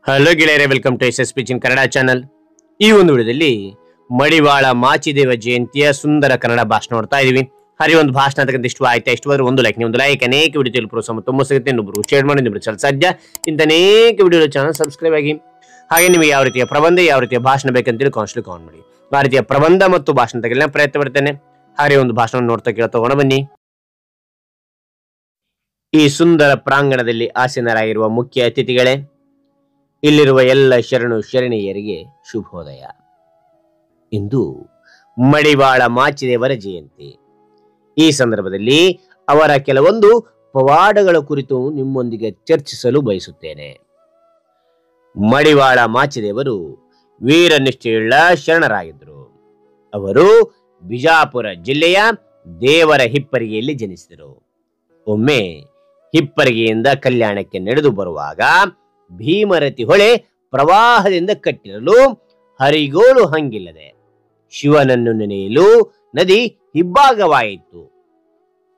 Hello ಗೆಳೆಯರೆ, welcome to S ಪಿಚಿನ್ Kannada channel. ಈ ಒಂದು ವಿಡಿಯೋದಲ್ಲಿ ಮಡಿವಾಳ ಮಾಚಿದೇವ ಜಯಂತಿಯ ಸುಂದರ ಕನ್ನಡ ಭಾಷಣ ನೋಡ್ತಾ ಇದೀವಿ. ಹರಿ ಒಂದು ಭಾಷಣ ಅಂತಕ್ಕಂಥ ಇಷ್ಟ ಆಯ್ತಾ? ಇಷ್ಟವಾದ್ರೆ ಒಂದು ಲೈಕ್ ಅನೇಕ ವಿಡಿಯೋ ಪ್ರೋತ್ಸಾಹ ತುಂಬ ಸಿಗುತ್ತೆ. ಇನ್ನೊಬ್ರು ಶೇರ್ ಮಾಡಿ, ಇನ್ನೊಬ್ರು ಚಲ ಸಾಧ್ಯ ಇಂಥ ಅನೇಕ ವಿಡಿಯೋ ಚಾನಲ್ ಸಬ್ಸ್ಕ್ರೈಬ್ ಆಗಿ. ಹಾಗೆ ನಿಮಗೆ ಯಾವ ರೀತಿಯ ಪ್ರಬಂಧ, ಯಾವ ರೀತಿಯ ಭಾಷಣ ಬೇಕಂತೇಳಿ ಕಾನ್ಸ್ಟ್ಲಿ ಕಾಮೆಂಟ್ ಮಾಡಿ. ಆ ರೀತಿಯ ಪ್ರಬಂಧ ಮತ್ತು ಭಾಷಣ ತೆಗೆಲ್ಲ ಪ್ರಯತ್ನ ಪಡ್ತೇನೆ. ಹಾಗೆ ಒಂದು ಭಾಷಣ ನೋಡ್ತಾ ಕೇಳ್ತಾ ಹೋಗೋಣ ಬನ್ನಿ. ಈ ಸುಂದರ ಪ್ರಾಂಗಣದಲ್ಲಿ ಆಸೀನರಾಗಿರುವ ಮುಖ್ಯ ಅತಿಥಿಗಳೇ, ಇಲ್ಲಿರುವ ಎಲ್ಲ ಶರಣು ಶರಣೀಯರಿಗೆ ಶುಭೋದಯ. ಇಂದು ಮಡಿವಾಳ ಮಾಚಿದೇವರ ಜಯಂತಿ. ಈ ಸಂದರ್ಭದಲ್ಲಿ ಅವರ ಕೆಲವೊಂದು ಪವಾಡಗಳ ಕುರಿತು ನಿಮ್ಮೊಂದಿಗೆ ಚರ್ಚಿಸಲು ಬಯಸುತ್ತೇನೆ. ಮಡಿವಾಳ ಮಾಚಿದೇವರು ವೀರನಿಷ್ಠೆಯುಳ್ಳ ಶರಣರಾಗಿದ್ದರು. ಅವರು ಬಿಜಾಪುರ ಜಿಲ್ಲೆಯ ದೇವರ ಹಿಪ್ಪರಿಗೆಯಲ್ಲಿ ಜನಿಸಿದರು. ಒಮ್ಮೆ ಹಿಪ್ಪರಿಗೆಯಿಂದ ಕಲ್ಯಾಣಕ್ಕೆ ನಡೆದು ಬರುವಾಗ ಭೀಮರತಿ ಹೊಳೆ ಪ್ರವಾಹದಿಂದ ಕಟ್ಟಿರಲು ಹರಿಗೋಲು ಹಂಗಿಲ್ಲದೆ ಶಿವನನ್ನು ನೆನೆಯಲು ನದಿ ಹಿಬ್ಬಾಗವಾಯಿತು.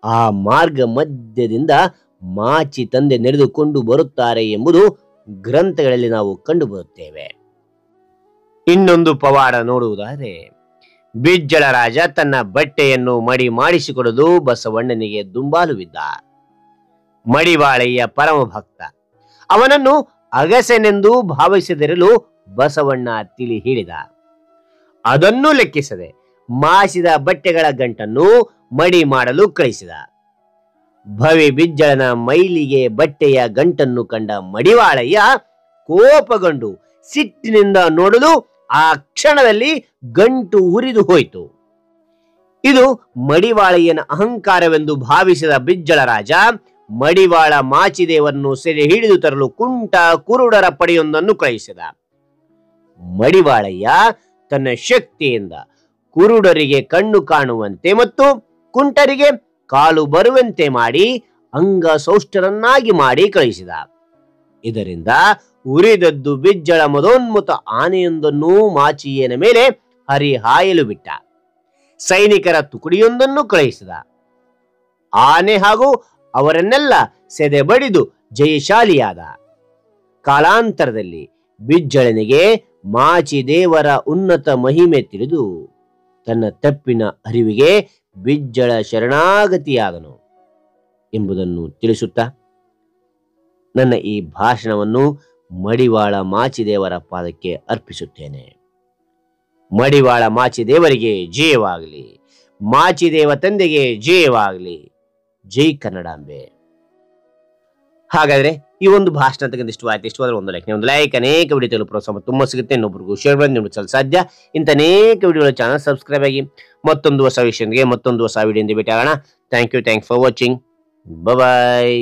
ಆ ಮಾರ್ಗ ಮಧ್ಯದಿಂದ ಮಾಚಿ ತಂದೆ ನಡೆದುಕೊಂಡು ಬರುತ್ತಾರೆ ಎಂಬುದು ಗ್ರಂಥಗಳಲ್ಲಿ ನಾವು ಕಂಡು ಬರುತ್ತೇವೆ. ಇನ್ನೊಂದು ಪವಾಡ ನೋಡುವುದಾದರೆ, ಬಿಜ್ಜಳ ರಾಜ ತನ್ನ ಬಟ್ಟೆಯನ್ನು ಮಡಿ ಮಾಡಿಸಿಕೊಡಲು ಬಸವಣ್ಣನಿಗೆ ದುಂಬಾಲು ಬಿದ್ದ. ಮಡಿವಾಳಯ್ಯ ಪರಮ ಭಕ್ತ. ಅವನನ್ನು ಅಗಸನೆಂದು ಭಾವಿಸದಿರಲು ಬಸವಣ್ಣ ತಿಳಿ ಹೇಳಿದ. ಅದನ್ನು ಲೆಕ್ಕಿಸದೆ ಮಾಸಿದ ಬಟ್ಟೆಗಳ ಗಂಟನ್ನು ಮಡಿ ಮಾಡಲು ಕಳಿಸಿದ. ಭವಿ ಬಿಜ್ಜಳನ ಮೈಲಿಗೆ ಬಟ್ಟೆಯ ಗಂಟನ್ನು ಕಂಡ ಮಡಿವಾಳಯ್ಯ ಕೋಪಗೊಂಡು ಸಿಟ್ಟಿನಿಂದ ನೋಡಲು ಆ ಕ್ಷಣದಲ್ಲಿ ಗಂಟು ಉರಿದು ಹೋಯಿತು. ಇದು ಮಡಿವಾಳಯ್ಯನ ಅಹಂಕಾರವೆಂದು ಭಾವಿಸಿದ ಬಿಜ್ಜಳ ರಾಜ ಮಡಿವಾಳ ಮಾಚಿದೇವರನ್ನು ಸೆರೆ ಹಿಡಿದು ತರಲು ಕುಂಟ ಕುರುಡರ ಪಡೆಯೊಂದನ್ನು ಕಳಿಸಿದ. ಮಡಿವಾಳಯ್ಯ ತನ್ನ ಶಕ್ತಿಯಿಂದ ಕುರುಡರಿಗೆ ಕಣ್ಣು ಕಾಣುವಂತೆ ಮತ್ತು ಕುಂಟರಿಗೆ ಕಾಲು ಬರುವಂತೆ ಮಾಡಿ ಅಂಗಸೌಷ್ಠರನ್ನಾಗಿ ಮಾಡಿ ಕಳಿಸಿದ. ಇದರಿಂದ ಉರಿದದ್ದು ಬಿಜ್ಜಳ ಮದೋನ್ಮುತ ಆನೆಯೊಂದನ್ನು ಮಾಚಿಯನ ಮೇಲೆ ಹರಿಹಾಯಲು ಬಿಟ್ಟ. ಸೈನಿಕರ ತುಕಡಿಯೊಂದನ್ನು ಕಳುಹಿಸಿದ. ಆನೆ ಹಾಗೂ ಅವರನ್ನೆಲ್ಲ ಸೆದೆ ಬಡಿದು ಜಯಶಾಲಿಯಾದ. ಕಾಲಾಂತರದಲ್ಲಿ ಬಿಜ್ಜಳನಿಗೆ ಮಾಚಿದೇವರ ಉನ್ನತ ಮಹಿಮೆ ತಿಳಿದು ತನ್ನ ತಪ್ಪಿನ ಅರಿವಿಗೆ ಬಿಜ್ಜಳ ಶರಣಾಗತಿಯಾದನು ಎಂಬುದನ್ನು ತಿಳಿಸುತ್ತಾ ನನ್ನ ಈ ಭಾಷಣವನ್ನು ಮಡಿವಾಳ ಮಾಚಿದೇವರ ಪಾದಕ್ಕೆ ಅರ್ಪಿಸುತ್ತೇನೆ. ಮಡಿವಾಳ ಮಾಚಿದೇವರಿಗೆ ಜಯವಾಗಲಿ. ಮಾಚಿದೇವ ತಂದೆಗೆ ಜಯವಾಗಲಿ. ಜೈ ಕನ್ನಡಾಂಬೆ. ಹಾಗಾದ್ರೆ ಈ ಒಂದು ಭಾಷಣ ಅಂತಕ್ಕಂಥ ಇಷ್ಟವಾದ್ರೆ ಒಂದು ಲೈಕ್ ಅನೇಕ ವಿಡಿಯೋ ಪ್ರೋತ್ಸಾಹ ತುಂಬ ಸಿಗುತ್ತೆ. ಇನ್ನೊಬ್ರಿಗೂ ಶೇರ್ ಮಾಡಿ, ನಿಮಗೆ ಸಾಧ್ಯ ಇಂಥ ಅನೇಕ ವಿಡಿಯೋಗಳ ಚಾನಲ್ ಸಬ್ಸ್ಕ್ರೈಬ್ ಆಗಿ. ಮತ್ತೊಂದು ಹೊಸ ವಿಷಯದೊಂದಿಗೆ ಮತ್ತೊಂದು ಹೊಸ ವಿಡಿಯೋದಿಂದ ಭೇಟಿ ಆಗೋಣ. Thank you for watching. Bye.